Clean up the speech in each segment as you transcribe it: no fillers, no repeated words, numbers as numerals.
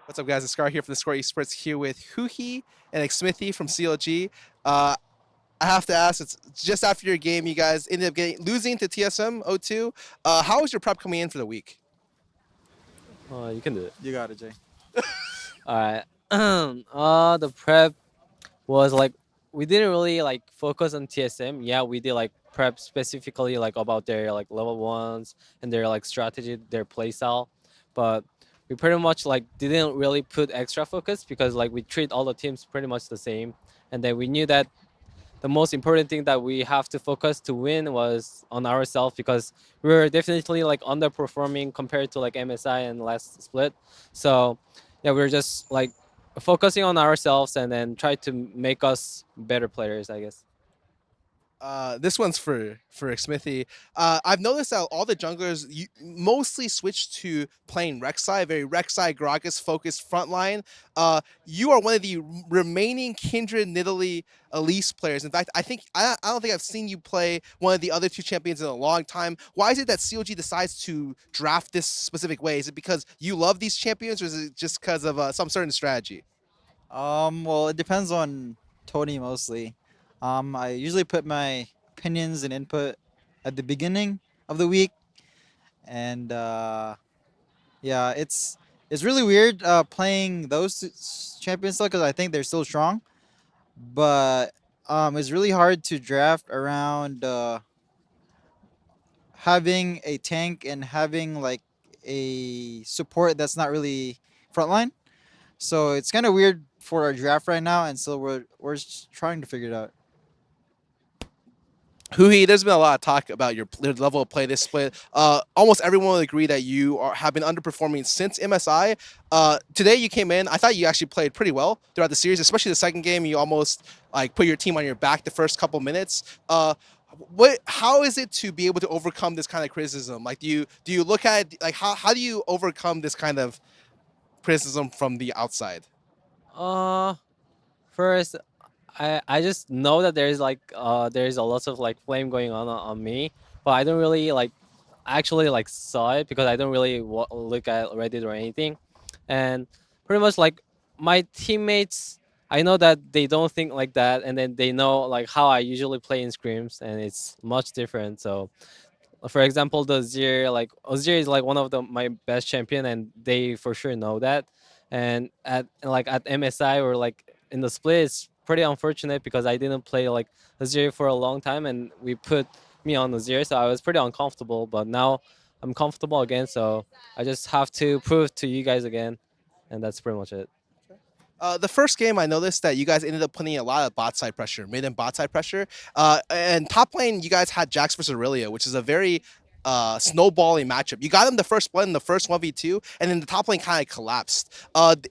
What's up, guys? It's Scar here from theScore eSports here with Huhi and Xmithie from CLG. I have to ask, it's just after your game, you guys ended up losing to TSM 0-2. How was your prep coming in for the week? You can do it. You got it, Jay. All right. The prep was like we didn't really like focus on TSM. Yeah, we did like prep specifically like about their like level ones and their like strategy, their play style, but we pretty much like didn't really put extra focus because like we treat all the teams pretty much the same, and then we knew that the most important thing that we have to focus to win was on ourselves because we were definitely like underperforming compared to like MSI and last split. So yeah, we are just like focusing on ourselves and then try to make us better players, I guess. This one's for Xmithie. I've noticed that all the junglers mostly switched to playing Rek'Sai, very Rek'Sai Gragas focused frontline. You are one of the remaining Kindred Nidalee Elise players. In fact, I don't think I've seen you play one of the other two champions in a long time. Why is it that CLG decides to draft this specific way? Is it because you love these champions, or is it just because of some certain strategy? Well, it depends on Tony mostly. I usually put my opinions and input at the beginning of the week, and yeah, it's really weird playing those champions still because I think they're still strong, but it's really hard to draft around having a tank and having like a support that's not really frontline. So it's kind of weird for our draft right now, and so we're just trying to figure it out. Huhi, there's been a lot of talk about your level of play this split. Almost everyone will agree that have been underperforming since MSI. Today you came in. I thought you actually played pretty well throughout the series, especially the second game. You almost like put your team on your back the first couple minutes. How is it to be able to overcome this kind of criticism? Like, do you look at it, like how do you overcome this kind of criticism from the outside? Uh, First, I just know that there's a lot of like flame going on me, but I don't really like actually like saw it because I don't really look at Reddit or anything, and pretty much like my teammates, I know that they don't think like that, and then they know like how I usually play in scrims, and it's much different. So, for example, the Ozir, like Ozir is like one of my best champion, and they for sure know that. And at MSI or like in the split, it's pretty unfortunate because I didn't play like Ozir for a long time, and we put me on Ozir, so I was pretty uncomfortable. But now I'm comfortable again, so I just have to prove to you guys again, and that's pretty much it. The first game, I noticed that you guys ended up putting a lot of bot side pressure, mid and bot side pressure. And top lane, you guys had Jax versus Aurelia, which is a very snowballing matchup. You got him the first blood in the first 1v2, and then the top lane kind of collapsed.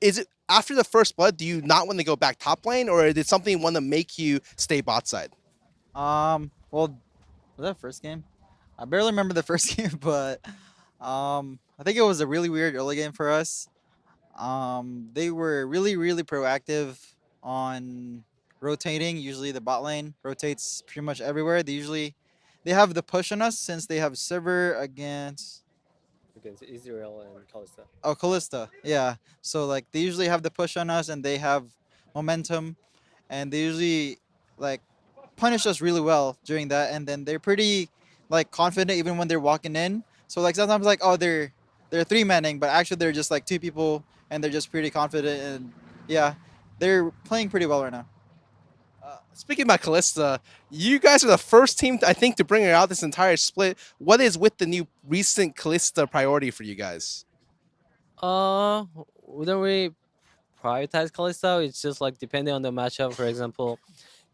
Is it after the first blood, do you not want to go back top lane, or did something want to make you stay bot side? Well, was that first game? I barely remember the first game, but I think it was a really weird early game for us. They were really proactive on rotating. Usually the bot lane rotates pretty much everywhere. They have the push on us since they have server against Against Israel and Kalista. Callista. Yeah. So like they usually have the push on us and they have momentum, and they usually like punish us really well during that, and then they're pretty like confident even when they're walking in. So like sometimes like oh they're three manning, but actually they're just like two people and they're just pretty confident, and yeah, they're playing pretty well right now. Speaking about Callista, you guys are the first team, I think, to bring her out this entire split. What is with the new recent Callista priority for you guys? Uh, we don't really prioritize Kalista. It's just like depending on the matchup. For example,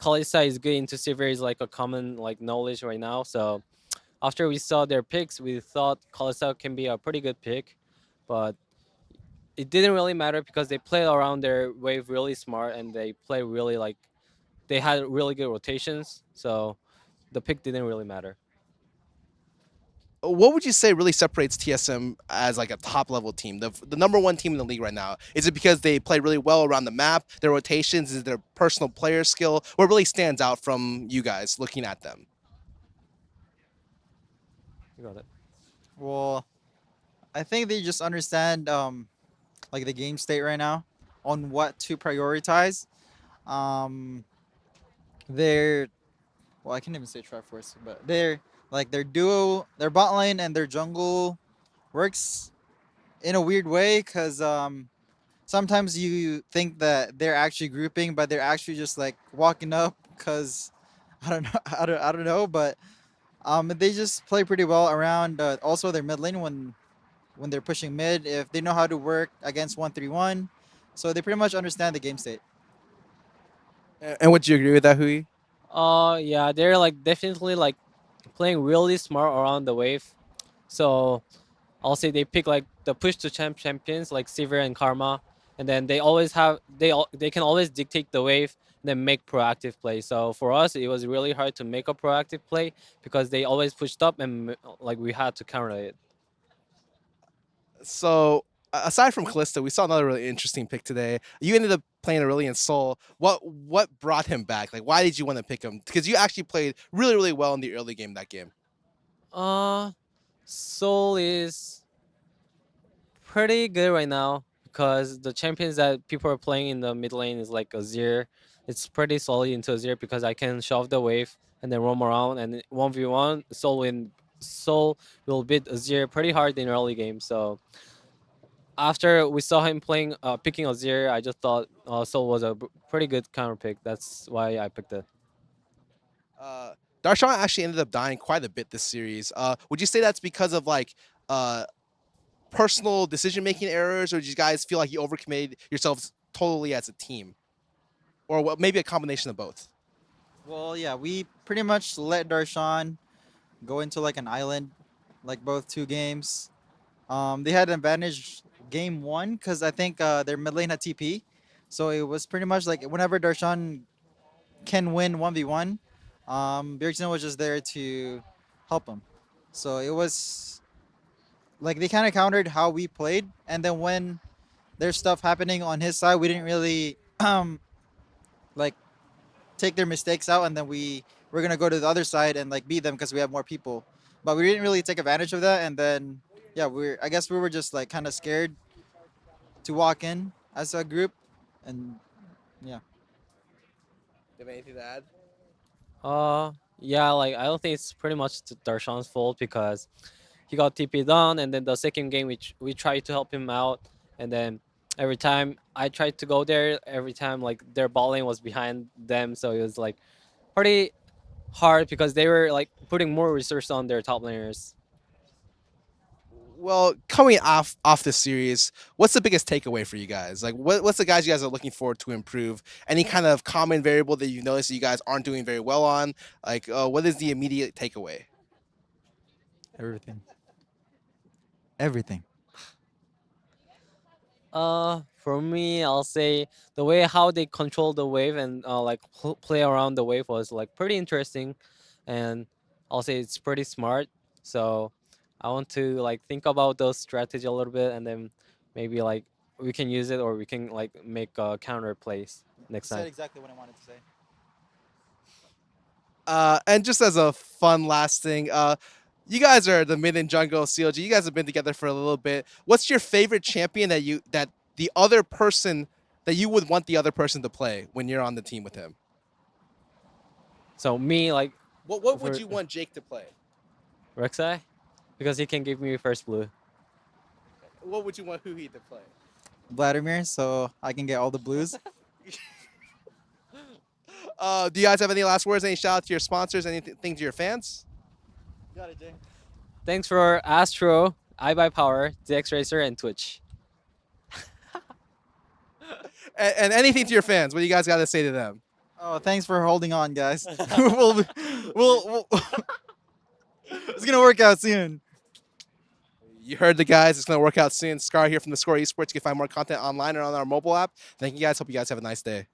Kalista is good into Sivir is like a common like knowledge right now. So after we saw their picks, we thought Kalista can be a pretty good pick, but it didn't really matter because they played around their wave really smart and they play really like they had really good rotations. So the pick didn't really matter. What would you say really separates TSM as like a top level team, the number one team in the league right now? Is it because they play really well around the map, their rotations, is their personal player skill? What really stands out from you guys looking at them? You got it. Well, I think they just understand like the game state right now on what to prioritize. Um, they're well, I can't even say Triforce, but they're like their duo, their bot lane and their jungle works in a weird way because sometimes you think that they're actually grouping, but they're actually just like walking up because I don't know, I don't know, but they just play pretty well around. Also, their mid lane when they're pushing mid, if they know how to work against 1-3-1, so they pretty much understand the game state. And would you agree with that, Hui? Yeah, they're like definitely like playing really smart around the wave. So I'll say they pick like the push to champions like Sivir and Karma, and then they always have they can always dictate the wave and then make proactive play. So for us, it was really hard to make a proactive play because they always pushed up and like we had to counter it. So aside from Callista, we saw another really interesting pick today. You ended up playing Aurelion Sol. What brought him back? Like, why did you want to pick him? Because you actually played really, really well in the early game that game. Uh, Soul is pretty good right now because the champions that people are playing in the mid lane is like Azir. It's pretty solid into Azir because I can shove the wave and then roam around and 1v1 Soul will beat Azir pretty hard in early game. So after we saw him playing picking Azir, I just thought Soul was a pretty good counter pick. That's why I picked it. Uh, Darshan actually ended up dying quite a bit this series. Would you say that's because of like uh, personal decision making errors, or did you guys feel like you overcommitted yourselves totally as a team, or maybe a combination of both? Well, yeah, we pretty much let Darshan go into like an island, like both two games. They had an advantage game one because I think their mid lane had TP, so it was pretty much like whenever Darshan can win 1v1, Bjergsen was just there to help him. So it was like they kind of countered how we played, and then when there's stuff happening on his side, we didn't really like take their mistakes out, and then we're gonna go to the other side and like beat them because we have more people. But we didn't really take advantage of that, and then yeah, I guess we were just like kind of scared to walk in as a group, and yeah. Do you have anything to add? Yeah, like I don't think it's pretty much Darshan's fault because he got TP down, and then the second game we tried to help him out, and then every time I tried to go there, every time like their ball lane was behind them, so it was like pretty hard because they were like putting more resources on their top laners. Well, coming off this series, what's the biggest takeaway for you guys? Like, what's the guys you guys are looking forward to improve? Any kind of common variable that you notice that you guys aren't doing very well on? Like, what is the immediate takeaway? Everything. Everything. For me, I'll say the way how they control the wave and like play around the wave was like pretty interesting, and I'll say it's pretty smart. So I want to like think about those strategy a little bit, and then maybe like we can use it or we can like make counter plays next Said time. exactly what I wanted to say. And just as a fun last thing, you guys are the mid and jungle CLG. You guys have been together for a little bit. What's your favorite champion that the other person that you would want the other person to play when you're on the team with him? So me like What would for you want Jake to play? Rek'Sai because he can give me first blue. What would you want Huhi to play? Vladimir, so I can get all the blues. Do you guys have any last words? Any shout out to your sponsors? Anything to your fans? Got it, Jay. Thanks for Astro, iBuyPower, DX Racer, and Twitch. And anything to your fans? What do you guys got to say to them? Oh, thanks for holding on, guys. we'll, we'll it's gonna work out soon. You heard the guys. It's going to work out soon. Scar here from theScore eSports. You can find more content online or on our mobile app. Thank you guys. Hope you guys have a nice day.